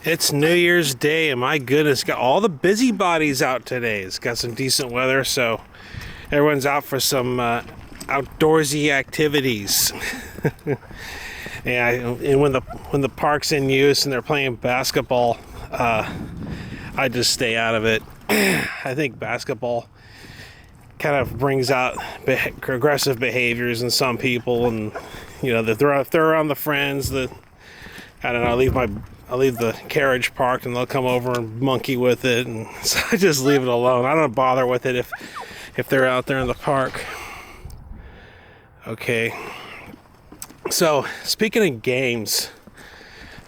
It's New Year's Day, and my goodness, got all the busybodies out today. It's got some decent weather, so everyone's out for some outdoorsy activities. And when the park's in use and they're playing basketball, I just stay out of it. I think basketball kind of brings out aggressive behaviors in some people, and they throw around the friends. I don't know. I leave the carriage parked, and they'll come over and monkey with it, and so I just leave it alone. I don't bother with it if they're out there in the park. Okay. So speaking of games,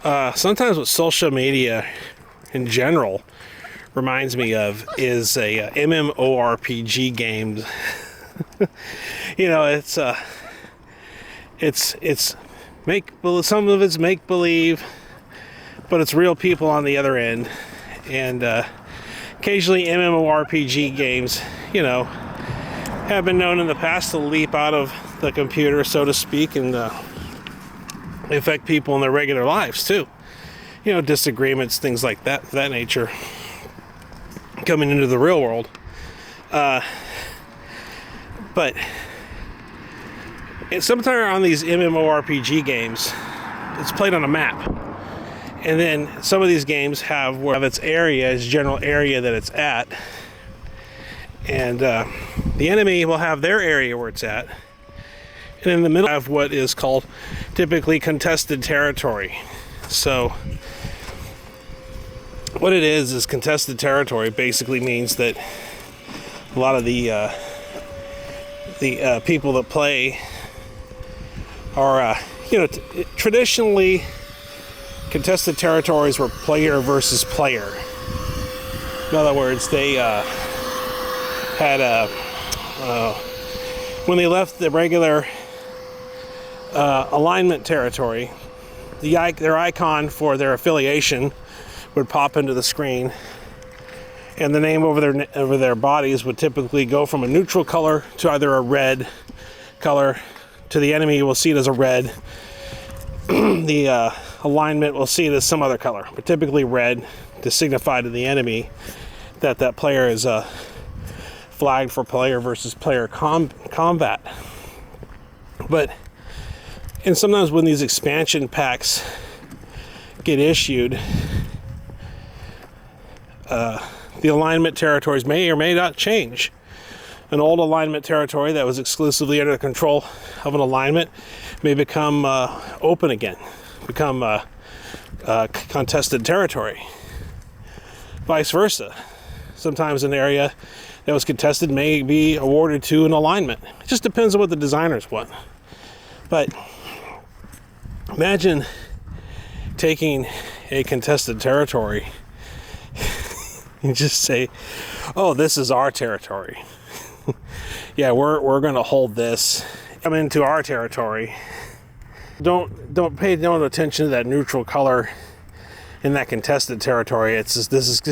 sometimes what social media in general reminds me of is a MMORPG game. It's some of it's make believe, but it's real people on the other end. And occasionally MMORPG games, have been known in the past to leap out of the computer, so to speak, and affect people in their regular lives too. Disagreements, things like that nature, coming into the real world. But sometimes on these MMORPG games, it's played on a map. And then some of these games have its general area that it's at. And the enemy will have their area where it's at. And in the middle have what is called typically contested territory. So what it is contested territory basically means that a lot of the people that play are, traditionally contested territories were player versus player. In other words, they had when they left the regular alignment territory, their icon for their affiliation would pop into the screen, and the name over their bodies would typically go from a neutral color to either a red color. To the enemy, you will see it as a red. The alignment will see it as some other color, but typically red, to signify to the enemy that player is flagged for player versus player combat. And sometimes when these expansion packs get issued, the alignment territories may or may not change. An old alignment territory that was exclusively under the control of an alignment may become open again, become contested territory. Vice versa. Sometimes an area that was contested may be awarded to an alignment. It just depends on what the designers want. But imagine taking a contested territory and just say, "Oh, this is our territory. Yeah, we're going to hold this. Come into our territory." Don't pay no attention to that neutral color in that contested territory. It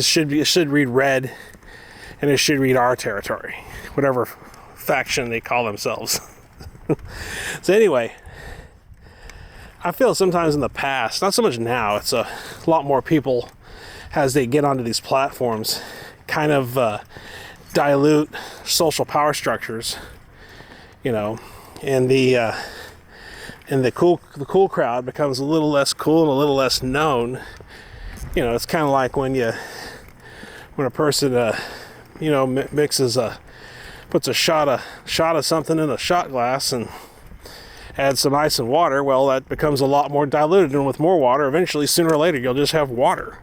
should read red, and it should read our territory, whatever faction they call themselves. So anyway, I feel sometimes in the past, not so much now, it's a lot more people as they get onto these platforms kind of dilute social power structures, and the cool crowd becomes a little less cool and a little less known. It's kind of like when a person puts a shot of something in a shot glass and adds some ice and water. Well, that becomes a lot more diluted, and with more water, eventually, sooner or later, you'll just have water.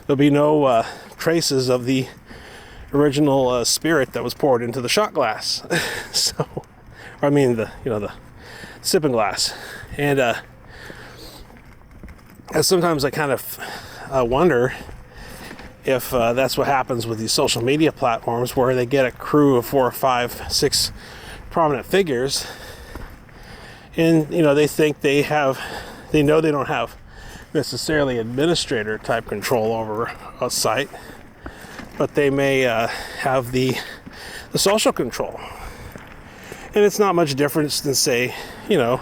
There'll be no traces of the original spirit that was poured into the shot glass. The sipping glass. And sometimes I kind of wonder if that's what happens with these social media platforms, where they get a crew of 4 or 5, 6 prominent figures, and they think they know they don't have necessarily administrator type control over a site, but they may have the social control. And it's not much difference than, say, the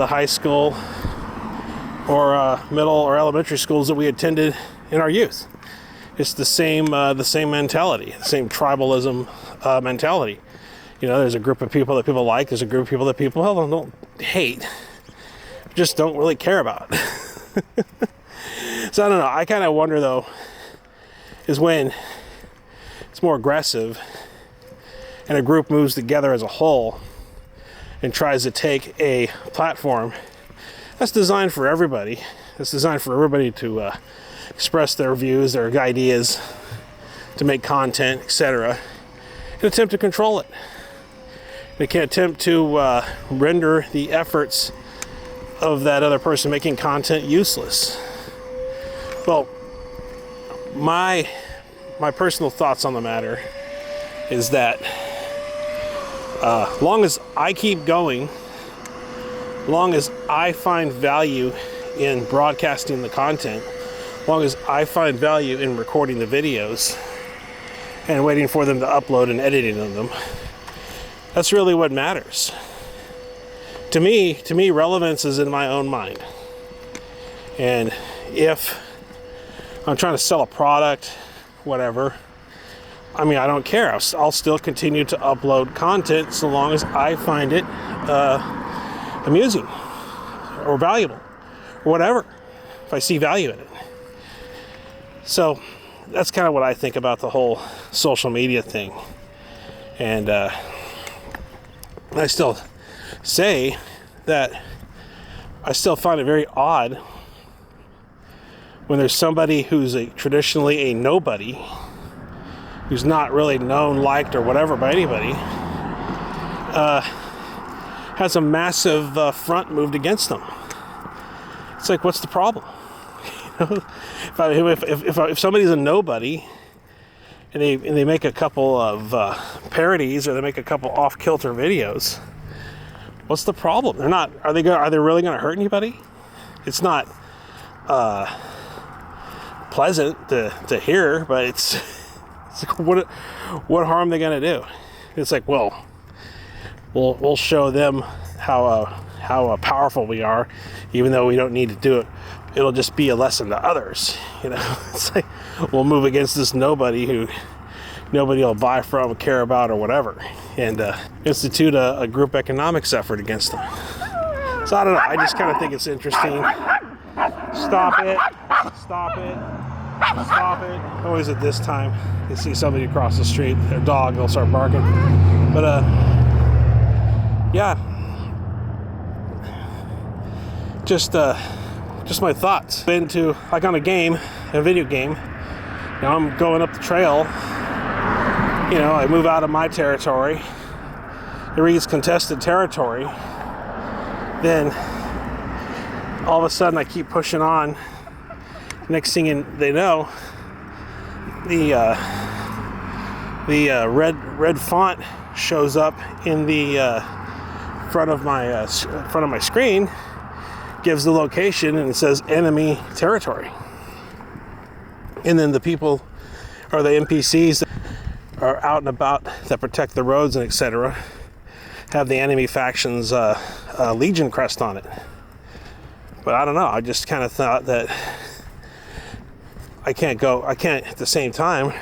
high school or middle or elementary schools that we attended in our youth. It's the same mentality, the same tribalism mentality. You know, there's a group of people that people like, there's a group of people that people don't hate, just don't really care about. So I don't know, I kind of wonder though, is when it's more aggressive and a group moves together as a whole and tries to take a platform that's designed for everybody, that's designed for everybody to express their views, their ideas, to make content, etc., and attempt to control it. They can attempt to render the efforts of that other person making content useless. Well, my personal thoughts on the matter is that long as I keep going, long as I find value in broadcasting the content, long as I find value in recording the videos and waiting for them to upload and editing them, that's really what matters. To me, relevance is in my own mind. And if I'm trying to sell a product, whatever, I mean, I don't care. I'll still continue to upload content so long as I find it amusing or valuable or whatever, if I see value in it. So that's kind of what I think about the whole social media thing. And I still say that I still find it very odd when there's somebody who's traditionally a nobody, who's not really known, liked, or whatever by anybody, has a massive front moved against them. It's like, what's the problem? You know, if somebody's a nobody and they make a couple of parodies, or they make a couple off-kilter videos, what's the problem? They're not. Are they really going to hurt anybody? It's not pleasant to hear, but it's like, what harm are they going to do? It's like, well, we'll show them how powerful we are, even though we don't need to do it. It'll just be a lesson to others. You know, it's like, we'll move against this nobody who nobody will buy from, care about, or whatever, and institute a group economics effort against them. So I don't know. I just kind of think it's interesting. Stop it. Stop it. Stop it. Always at this time, you see somebody across the street, their dog, they'll start barking. But yeah, just my thoughts. Been to, like, on a video game. Now I'm going up the trail. You know, I move out of my territory. It reads contested territory. Then all of a sudden I keep pushing on. Next thing they know, the red font shows up in the front of my screen, gives the location, and it says enemy territory. And then the people, or the NPCs that are out and about that protect the roads and etc., have the enemy faction's Legion crest on it. But I don't know, I just kind of thought that I can't at the same time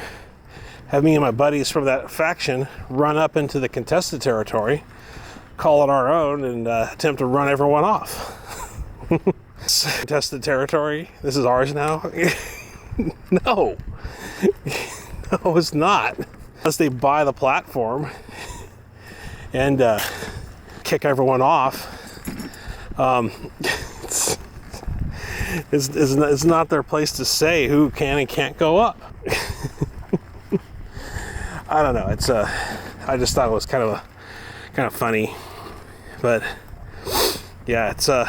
have me and my buddies from that faction run up into the contested territory, call it our own, and attempt to run everyone off. Contested territory, this is ours now. No, it's not. Unless they buy the platform and kick everyone off. It's not their place to say who can and can't go up. I don't know. I just thought it was kind of funny, but yeah, it's oh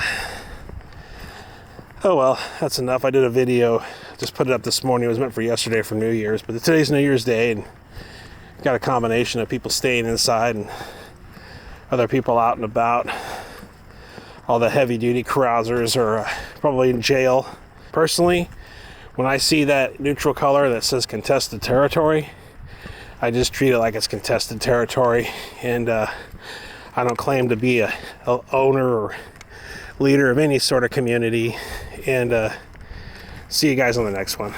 well, that's enough. I did a video, just put it up this morning. It was meant for yesterday for New Year's, but today's New Year's Day, and got a combination of people staying inside and other people out and about. All the heavy-duty carousers are probably in jail. Personally, when I see that neutral color that says contested territory, I just treat it like it's contested territory, and I don't claim to be a owner or leader of any sort of community and see you guys on the next one.